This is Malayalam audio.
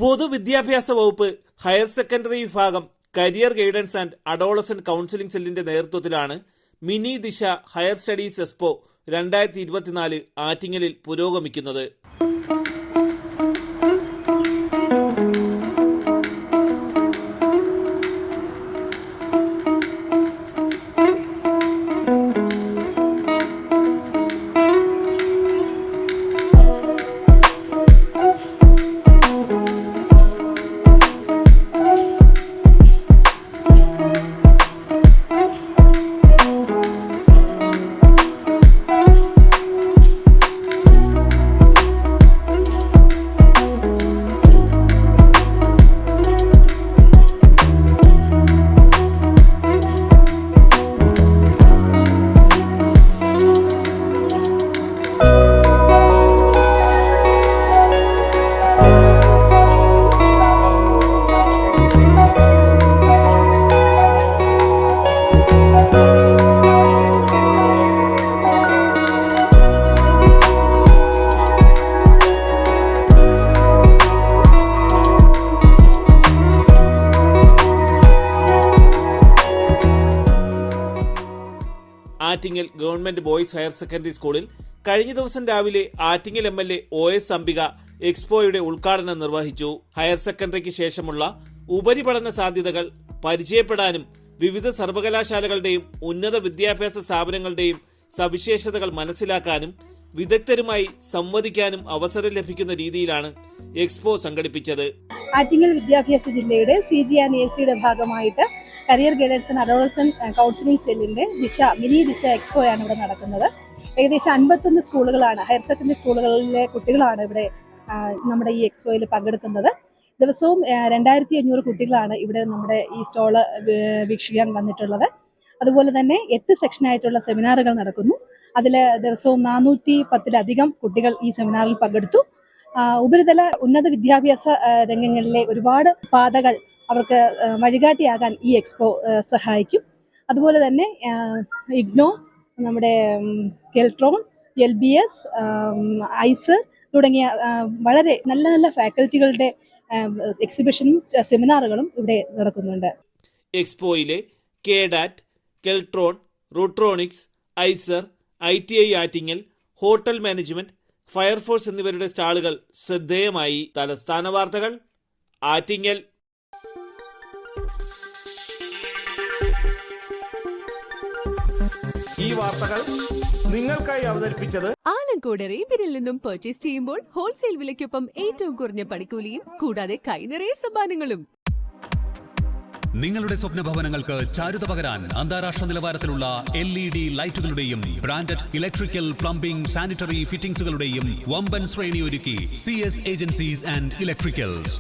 പൊതുവിദ്യാഭ്യാസ വകുപ്പ് ഹയർ സെക്കൻഡറി വിഭാഗം career guidance and adolescent counselling സെല്ലിന്റെ നേതൃത്വത്തിലാണ് മിനി ദിശ ഹയർ സ്റ്റഡീസ് എക്സ്പോ 2024 ആറ്റിങ്ങലിൽ പുരോഗമിക്കുന്നത്. Attingal government boys higher secondary സ്കൂളിൽ കഴിഞ്ഞ ദിവസം രാവിലെ ആറ്റിങ്ങൽ MLA OS അംബിക എക്സ്പോയുടെ ഉദ്ഘാടനം നിർവഹിച്ചു. ഹയർ സെക്കൻഡറിക്ക് ശേഷമുള്ള ഉപരിപഠന സാധ്യതകൾ പരിചയപ്പെടാനും വിവിധ സർവകലാശാലകളുടെയും ഉന്നത വിദ്യാഭ്യാസ സ്ഥാപനങ്ങളുടെയും സവിശേഷതകൾ മനസ്സിലാക്കാനും വിദഗ്ധരുമായി സംവദിക്കാനും അവസരം ലഭിക്കുന്ന രീതിയിലാണ് എക്സ്പോ സംഘടിപ്പിച്ചത്. ആറ്റിങ്ങൽ വിദ്യാഭ്യാസ ജില്ലയുടെ CG&AC ഭാഗമായിട്ട് career guidance and adolescent counselling സെല്ലിന്റെ മിനി ദിശ എക്സ്പോയാണ് ഇവിടെ നടക്കുന്നത്. ഏകദേശം 51 സ്കൂളുകളാണ്, ഹയർ സെക്കൻഡറി സ്കൂളുകളിലെ കുട്ടികളാണ് ഇവിടെ നമ്മുടെ ഈ എക്സ്പോയിൽ പങ്കെടുക്കുന്നത്. ദിവസവും 2500 കുട്ടികളാണ് ഇവിടെ നമ്മുടെ ഈ സ്റ്റോള് വീക്ഷിക്കാൻ വന്നിട്ടുള്ളത്. അതുപോലെ തന്നെ 8 സെക്ഷനായിട്ടുള്ള സെമിനാറുകൾ നടക്കുന്നു. അതിൽ ദിവസവും 410-ലധികം കുട്ടികൾ ഈ സെമിനാറിൽ പങ്കെടുത്തു. ഉപരിതല ഉന്നത വിദ്യാഭ്യാസ രംഗങ്ങളിലെ ഒരുപാട് പാതകൾ അവർക്ക് വഴികാട്ടിയാകാൻ ഈ എക്സ്പോ സഹായിക്കും. അതുപോലെ തന്നെ ഇഗ്നോ, നമ്മുടെ കെൽട്രോൺ, LBS, ഐസർ തുടങ്ങിയ വളരെ നല്ല നല്ല ഫാക്കൽറ്റികളുടെ എക്സിബിഷനും സെമിനാറുകളും ഇവിടെ നടക്കുന്നുണ്ട്. എക്സ്പോയിലെ കേഡാറ്റ്, കെൽട്രോൺ, റൂട്രോണിക്സ്, ഐസർ, ITI Attingal, hotel management, fire force എന്നിവരുടെ സ്റ്റാളുകൾ ശ്രദ്ധേയമായി. തലസ്ഥാന വാർത്തകൾ, ആറ്റിങ്ങൽ. ഈ വാർത്തകൾ നിങ്ങൾക്കായി അവതരിപ്പിച്ചത് ആലങ്കോട് റേബിനിൽ നിന്നും പർച്ചേസ് ചെയ്യുമ്പോൾ ഹോൾസെയിൽ വിലയ്ക്കൊപ്പം ഏറ്റവും കുറഞ്ഞ പണിക്കൂലിയും കൂടാതെ കൈനിറയെ സമ്മാനങ്ങളും. നിങ്ങളുടെ സ്വപ്ന ഭവനങ്ങൾക്ക് ചാരുത പകരാൻ അന്താരാഷ്ട്ര നിലവാരത്തിലുള്ള LED ലൈറ്റുകളുടെയും ബ്രാൻഡഡ് ഇലക്ട്രിക്കൽ, പ്ലംബിംഗ്, സാനിറ്ററി ഫിറ്റിംഗ്സുകളുടെയും വമ്പൻ ശ്രേണി ഒരുക്കി CS ഏജൻസീസ് ആൻഡ് ഇലക്ട്രിക്കൽസ്.